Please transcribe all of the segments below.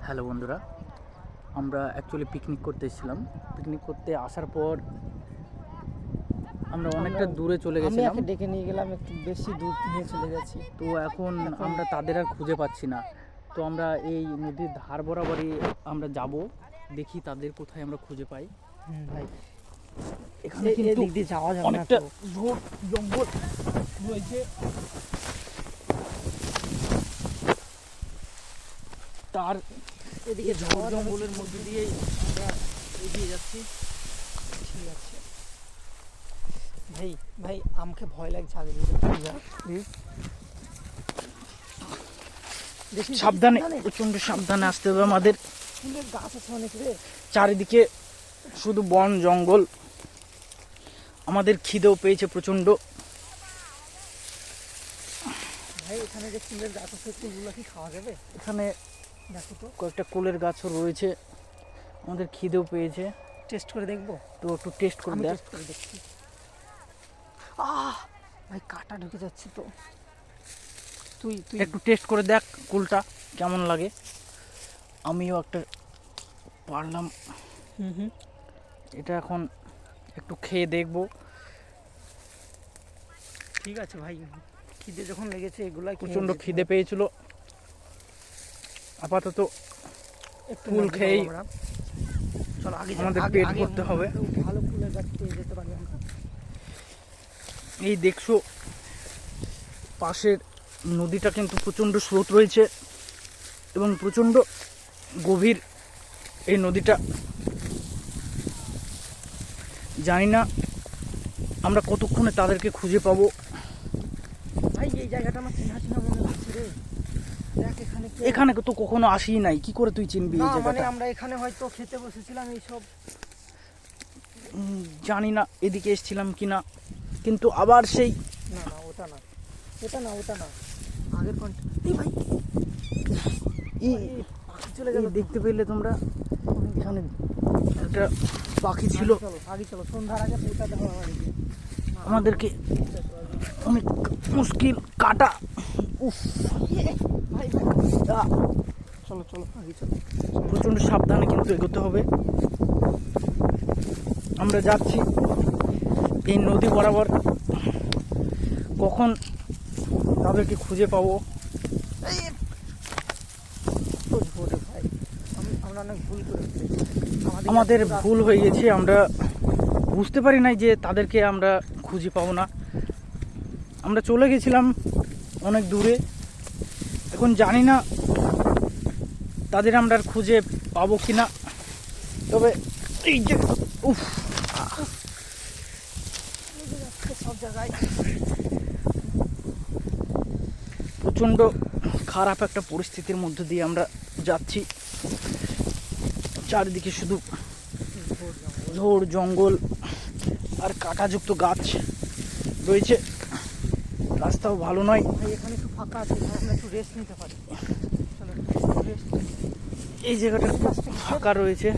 Hello বন্ধুরা, আমরা actually picnic করতে এসেছিলাম। পিকনিক করতে আসার পর আমরা অনেকটা দূরে চলে গেছিলাম। আমি ডেকে নিয়ে গেলাম, একটু বেশি দূর নিয়ে চলে গেছি। তো এখন আমরা তাদের আর খুঁজে পাচ্ছি না। তো আমরা এই নদীর ধার বরাবরই আমরা যাব, দেখি তাদের কোথায় আমরা খুঁজে পাই। ভাই এখানে কিন্তু দিক দিয়ে যাওয়া যাবে না, অনেকটা ঝোড় জঙ্গল রয়েছে। তার এদিকে ঝোড় জঙ্গলের মধ্যে দিয়েই আমরা এগিয়ে যাচ্ছি। ঠিক আছে ভাই, ভাই আমাকে ভয় লাগছে, আগে প্লিজ। সাবধানে, প্রচন্ড সাবধানে আসতে হবে আমাদের। ফুলের গাছ আছে অনেক রে, চারিদিকে শুধু বন জঙ্গল। আমাদের খিদেও পেয়েছে প্রচন্ড। ভাই এখানে যে ফুলের গাছ আছে, ফুলগুলো কি খাওয়া যাবে? এখানে দেখো তো, কয়েকটা কুলের গাছও রয়েছে। আমাদের খিদেও পেয়েছে, টেস্ট করে দেখবো। তো একটু টেস্ট করে দেখ। টেস্ট করে দেখছি। ভাই কাটা ঢুকে যাচ্ছে তো, তুই একটু টেস্ট করে দেখ কুলটা কেমন লাগে। আমিও একটা পারলাম, এটা এখন একটু খেয়ে দেখবো। ঠিক আছে ভাই, খিদে যখন লেগেছে এগুলা প্রচন্ড খিদে পেয়েছিল। আপাতত একটু কুল খেয়েই চলো আগে আমাদের পেট ভরতে হবে। ভালো ফুলের গাছ পেয়ে যেতে পারি আমরা। এই দেখছো পাশের নদীটা কিন্তু প্রচণ্ড স্রোত রয়েছে এবং প্রচণ্ড গভীর এই নদীটা। জানি না আমরা কতক্ষণে তাদেরকে খুঁজে পাবো। ভাই এই জায়গাটা আমার চেনা চেনা মনে হচ্ছে রে। দেখ এখানে তো কখনো আসিই নাই, কি করে তুই চিনবি এই মানে জায়গাটা? আমরা এখানে হয়তো খেতে বসেছিলাম এইসব, জানি না এদিকে এসেছিলাম কিনা, কিন্তু আবার সেই না না ওটা না, ওটা না, ওটা না, আগের এই ভাই চলে গেল। দেখতে পেলে তোমরা এখানে একটা পাখি ছিল। চলো আগে চলো, সন্ধ্যার আগে পৌঁছাতে হবে আমাদেরকে অনেক মুশকিল কাটা। উফ ভাই, চলো চলো আগে চলো। প্রচণ্ড সাবধানে কিন্তু এগোতে হবে। আমরা যাচ্ছি এই নদী বরাবর, কখন তাদেরকে খুঁজে পাবো। ভাই আমরা অনেক ভুল করে ফেলেছি, আমাদের ভুল হয়ে গেছে। আমরা বুঝতে পারি নাই যে তাদেরকে আমরা খুঁজে পাবো না। আমরা চলে গেছিলাম অনেক দূরে, এখন জানি না তাদের আমরা আর খুঁজে পাবো কিনা। তবে এই যে উফ, সব জায়গায় প্রচণ্ড খারাপ একটা পরিস্থিতির মধ্যে দিয়ে আমরা যাচ্ছি। চারিদিকে শুধু ঝোড় জঙ্গল আর কাঁটাযুক্ত গাছ রয়েছে। রাস্তাও ভালো নয়। ভাই এখানে একটু ফাঁকা আছে, আমরা একটু রেস্ট নিতে পারি। চলো রেস্ট। এই জায়গাটা একটু ফাঁকা রয়েছে,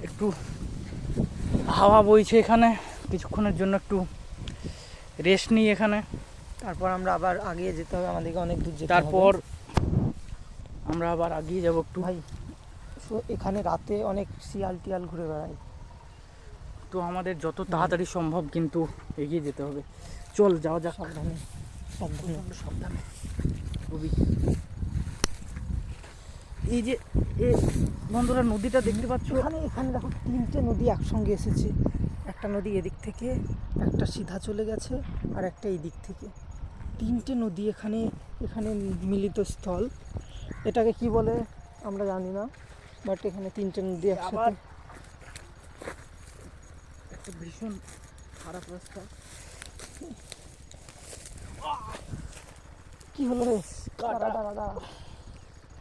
একটু হাওয়া বইছে এখানে। কিছুক্ষণের জন্য একটু রেস্ট নিই এখানে, তারপর আমরা আবার আগিয়ে যেতে হবে, আমাদেরকে অনেক দূর যেতে হবে। তারপর আমরা আবার আগিয়ে যাব একটু। ভাই এখানে রাতে অনেক শিয়াল টিয়াল ঘুরে বেড়ায়, তো আমাদের যত তাড়াতাড়ি সম্ভব কিন্তু এগিয়ে যেতে হবে। চল যাওয়া যাক। সাবধানে সাবধানে সাবধানে খুবই। এই যে বন্ধুরা নদীটা দেখতে পাচ্ছ, এখানে এখানে দেখো তিনটে নদী একসঙ্গে এসেছে। একটা নদী এদিক থেকে, একটা সিধা চলে গেছে, আর একটা এই দিক থেকে। তিনটে নদী এখানে এখানে মিলিত স্থল। এটাকে কি বলে আমরা জানি না, বাট এখানে তিনটে নদী একসাথে। একটা ভীষণ খারাপ রাস্তা। কি হলো রে? দাঁড়া,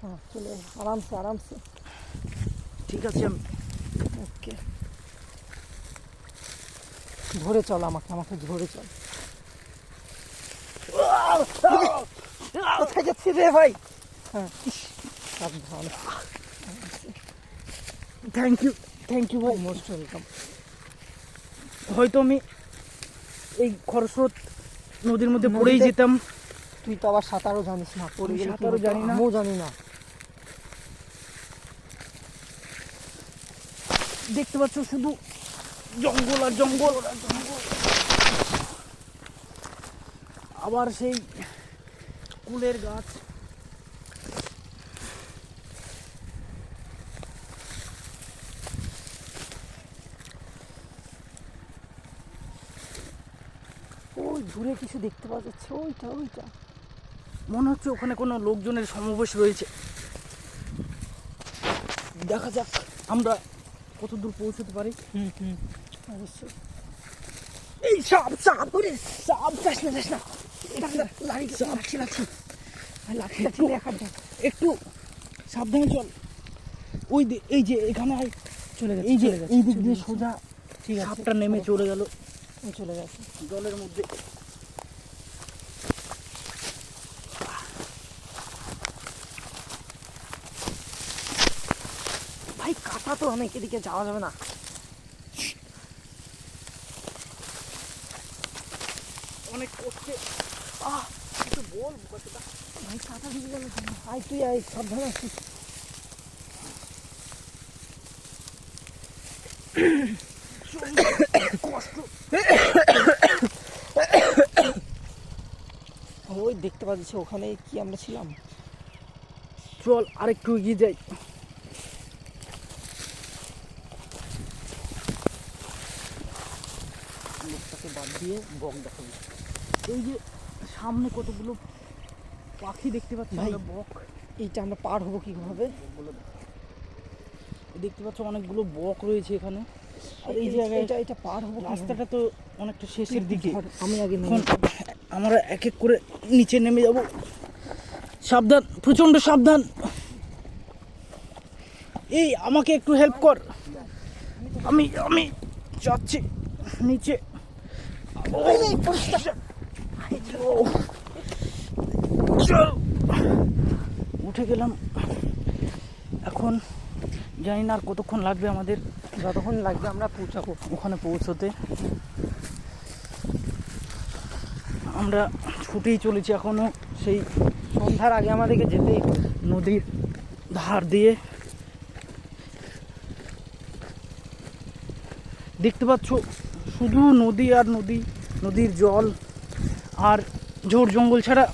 হ্যাঁ চলে আরামসে আরামসে। ঠিক আছে, আমি ওকে, ধরে চল, আমাকে ধরে চল। কোথায় যাচ্ছি রে ভাই? হ্যাঁ সাবধান। থ্যাংক ইউ ভাই, মোস্ট ওয়েলকাম। হয়তো আমি এই খরস্রোত নদীর মধ্যে পড়েই যেতাম। তুই তো আবার সাঁতারও জানিস না, সাঁতারও জানি না। আমিও জানি না। দেখতে পাচ্ছ শুধু জঙ্গল আর জঙ্গল। আবার সেই কুলের গাছ। ওই দূরে কিছু দেখতে পাওয়া যাচ্ছে, ওইটা ওইটা। মনে হচ্ছে ওখানে কোনো লোকজনের সমাবেশ রয়েছে। দেখা যাক আমরা কত দূর পৌঁছতে পারি। অবশ্যই। এই সাপ সাপ ওরে সাপ, যাস না যাস না, লাঠি লাঠি দেখার দেখ। একটু সাবধানে চল। ওই এই যে এখানে চলে গেছে, এই যে চলে গেছে, এই দিক চলে দিয়ে গেছে। সোজা ঠিক আছে, সাপটা নেমে চলে গেল চলে গেছে। জলের মধ্যে। ভাই কাটা তো অনেক, এদিকে যাওয়া যাবে না। অনেক কষ্টে কিছু বল বোকাচোদা। ভাই কাটা ঢুকে গেল। আয় তুই আয়, সাবধানে আসিস। কষ্ট। ওই দেখতে পাচ্ছি ওখানে কি আমরা ছিলাম। চল আরেকটু এগিয়ে যাই। লোকটাকে বাদ দিয়ে বক দেখাবি। এই যে সামনে কতগুলো পাখি দেখতে পাচ্ছি ভাই। আমরা, বক। এইটা আমরা পার হবো কিভাবে? দেখতে পাচ্ছ অনেকগুলো বক রয়েছে এখানে। আর এই জায়গায় এটা পার হবো কিভাবে? রাস্তাটা তো অনেকটা শেষের দিকে। আমি আগে এখন আমরা এক এক করে নিচে নেমে যাব। সাবধান, প্রচন্ড সাবধান। এই আমাকে একটু হেল্প কর, আমি আমি যাচ্ছি নিচে। চল, উঠে গেলাম। এখন জানি না আর কতক্ষণ লাগবে আমাদের, যতক্ষণ লাগবে আমরা পৌঁছাবো ওখানে পৌঁছতে। আমরা ছুটেই চলেছি এখনো, সেই সন্ধ্যার আগে আমাদেরকে যেতেই হবে। নদীর ধার দিয়ে। দেখতে পাচ্ছ শুধু নদী আর নদী, নদীর জল আর ঝোড় জঙ্গল ছাড়া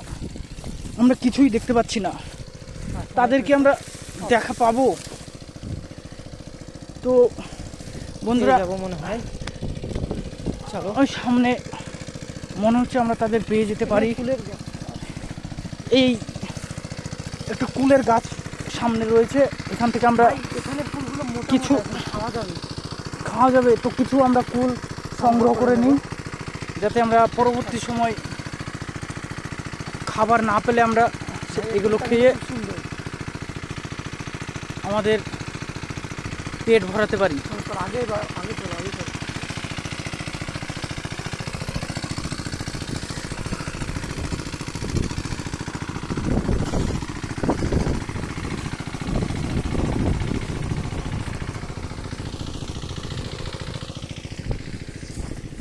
আমরা কিছুই দেখতে পাচ্ছি না। তাদেরকে আমরা দেখা পাবো তো বন্ধুরা? যাবো মনে হয়। চলো, ওই সামনে মনে হচ্ছে আমরা তাদের পেয়ে যেতে পারি। ফুলের এই একটা কুলের গাছ সামনে রয়েছে, এখান থেকে আমরা এখানে ফুলগুলো মোটা কিছু মোটা, খাওয়া যাবে। খাওয়া যাবে তো। কিছু আমরা কুল সংগ্রহ করে নিই, যাতে আমরা পরবর্তী সময় খাবার না পেলে আমরা এগুলো খেয়ে সুন্দর। আমাদের পেট ভরাতে পারি। আগে আগে চলো, আগে চলো।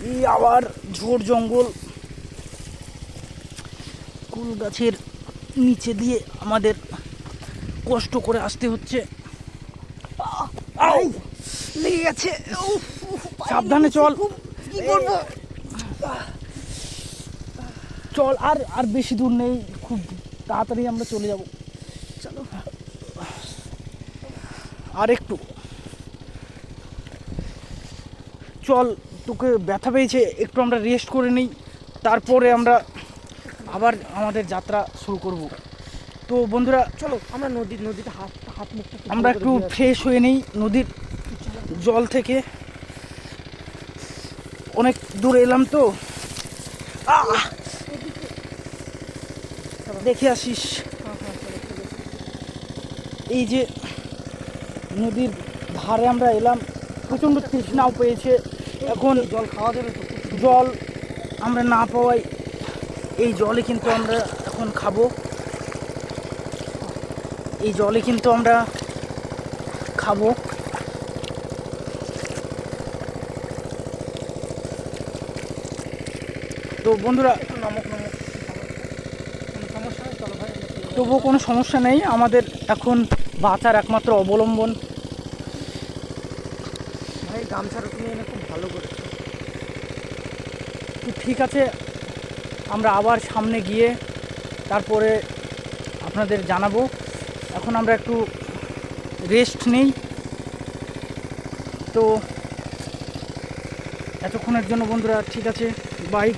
এই আবার ঝোড় জঙ্গল, কুল গাছের নিচে দিয়ে আমাদের কষ্ট করে আসতে হচ্ছে। লেগে গেছে। সাবধানে চল, কি করবো? চল। আর আর বেশি দূর নেই, খুব তাড়াতাড়ি আমরা চলে যাব। চলো, আর একটু চল, তোকে ব্যথা পেয়েছে, একটু আমরা রেস্ট করে নিই, তারপরে আমরা আবার আমাদের যাত্রা শুরু করব। তো বন্ধুরা চলো আমরা নদীতে হাত মুখটা আমরা একটু ফ্রেশ হয়ে নিই নদীর জল থেকে। অনেক দূর এলাম তো, দেখে আসিস। এই যে নদীর ধারে আমরা এলাম, প্রচণ্ড তৃষ্ণাও পেয়েছে। এখন জল খাওয়া যাবে তো? জল আমরা না পাওয়াই এই জলে কিন্তু আমরা এখন খাবো। এই জলে কিন্তু আমরা খাবো। তো বন্ধুরা নমক সমস্যা নেই, চলো ভাই। তবুও কোনো সমস্যা নেই, আমাদের এখন বাঁচার একমাত্র অবলম্বন এই গামছাটা তুমি এনে খুব ভালো করেছো। তো ঠিক আছে, আমরা আবার সামনে গিয়ে তারপরে আপনাদের জানাবো। এখন আমরা একটু রেস্ট নেই। তো এতক্ষণের জন্য বন্ধুরা ঠিক আছে, বাই।